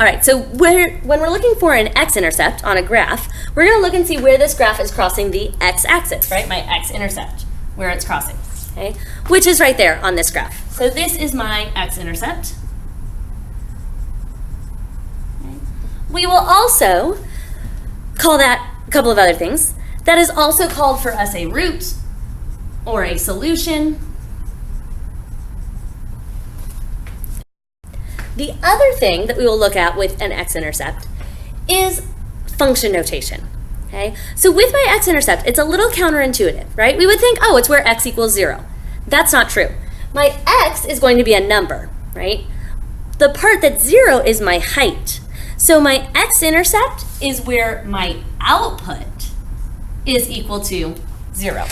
All right, so when we're looking for an x-intercept on a graph, we're going to look and see where this graph is crossing the x-axis, right? My x-intercept, where it's crossing, okay? Which is right there on this graph. So this is my x-intercept. Okay. We will also call that a couple of other things. That is also called for us a root or a solution. The other thing that we will look at with an x-intercept is function notation, okay? So with my x-intercept, it's a little counterintuitive, right? We would think, oh, it's where x equals 0. That's not true. My x is going to be a number, right? The part that's 0 is my height. So my x-intercept is where my output is equal to 0,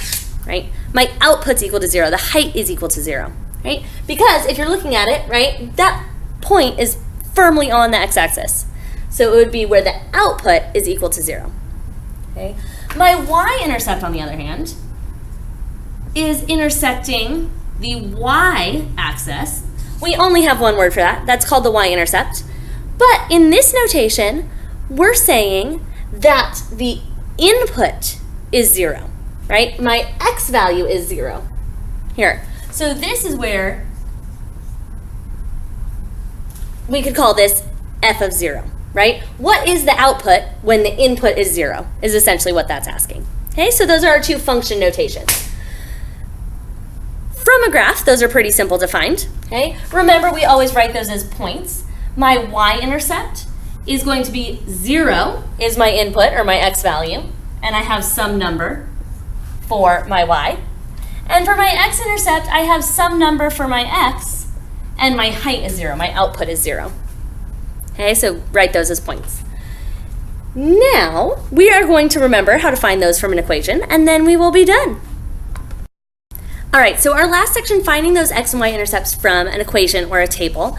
right? My output's equal to 0. The height is equal to 0, right? Because if you're looking at it, right, that point is firmly on the x-axis. So it would be where the output is equal to 0. Okay? My y-intercept, on the other hand, is intersecting the y-axis. We only have one word for that. That's called the y-intercept. But in this notation, we're saying that the input is 0, right? My x value is 0 here. So this is where we could call this f of 0, right? What is the output when the input is 0 is essentially what that's asking. Okay, so those are our two function notations. From a graph, those are pretty simple to find. Okay, remember we always write those as points. My y-intercept is going to be 0 is my input or my x value, and I have some number for my y. And for my x-intercept, I have some number for my x, and my height is 0, my output is 0. Okay, so write those as points. Now, we are going to remember how to find those from an equation, and then we will be done. All right, so our last section, finding those x and y intercepts from an equation or a table.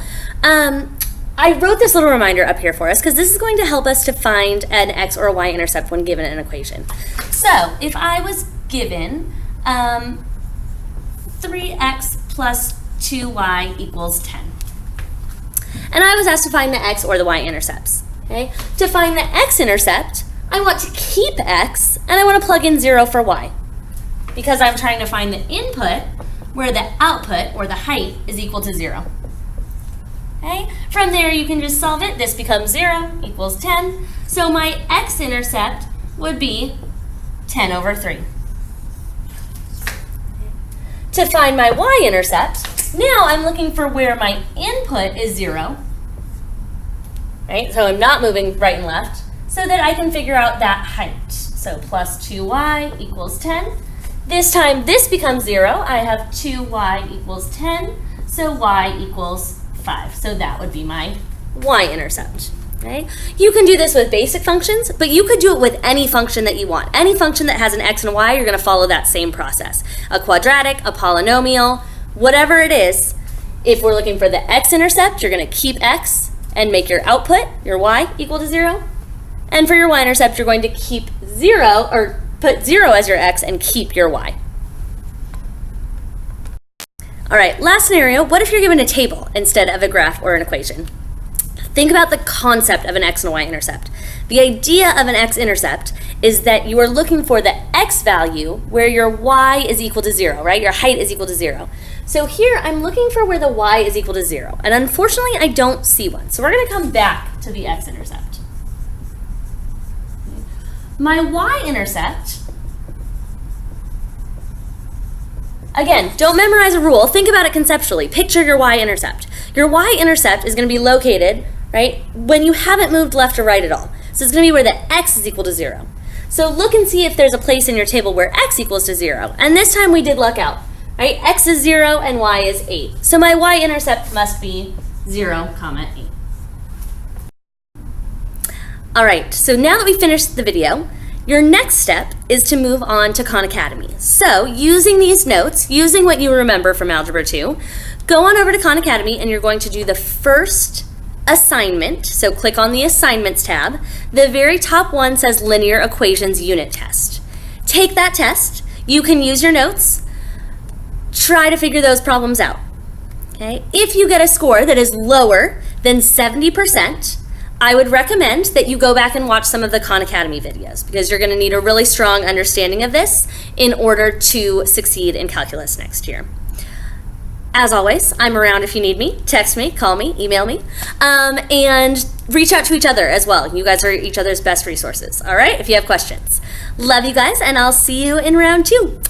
I wrote this little reminder up here for us because this is going to help us to find an x or a y intercept when given an equation. So if I was given 3x plus 2y equals 10. And I was asked to find the x or the y intercepts. Okay? To find the x-intercept, I want to keep x, and I want to plug in 0 for y. Because I'm trying to find the input where the output, or the height, is equal to 0. Okay? From there, you can just solve it. This becomes 0 equals 10. So my x-intercept would be 10 over 3. To find my y-intercept, now I'm looking for where my input is 0, right? So I'm not moving right and left, so that I can figure out that height. So plus 2y equals 10. This time this becomes 0. I have 2y equals 10, so y equals 5. So that would be my y-intercept. Okay? You can do this with basic functions, but you could do it with any function that you want. Any function that has an x and a y, you're going to follow that same process. A quadratic, a polynomial, whatever it is. If we're looking for the x-intercept, you're going to keep x and make your output, your y, equal to 0. And for your y-intercept, you're going to keep 0, or put 0 as your x and keep your y. All right, last scenario, what if you're given a table instead of a graph or an equation? Think about the concept of an x and a y-intercept. The idea of an x-intercept is that you are looking for the x value where your y is equal to 0, right? Your height is equal to 0. So here I'm looking for where the y is equal to 0. And unfortunately, I don't see one. So we're going to come back to the x-intercept. My y-intercept, again, don't memorize a rule. Think about it conceptually. Picture your y-intercept. Your y-intercept is going to be located, right, when you haven't moved left or right at all. So it's going to be where the x is equal to 0. So look and see if there's a place in your table where x equals to 0. And this time we did luck out, right? X is 0 and y is 8. So my y-intercept must be 0, 8. All right, so now that we finished the video, your next step is to move on to Khan Academy. So using these notes, using what you remember from Algebra 2, go on over to Khan Academy and you're going to do the first assignment. So click on the Assignments tab. The very top one says Linear Equations Unit Test. Take that test. You can use your notes. Try to figure those problems out. Okay? If you get a score that is lower than 70%, I would recommend that you go back and watch some of the Khan Academy videos because you're going to need a really strong understanding of this in order to succeed in calculus next year. As always, I'm around if you need me. Text me, call me, email me, and reach out to each other as well. You guys are each other's best resources, all right, if you have questions. Love you guys, and I'll see you in round 2.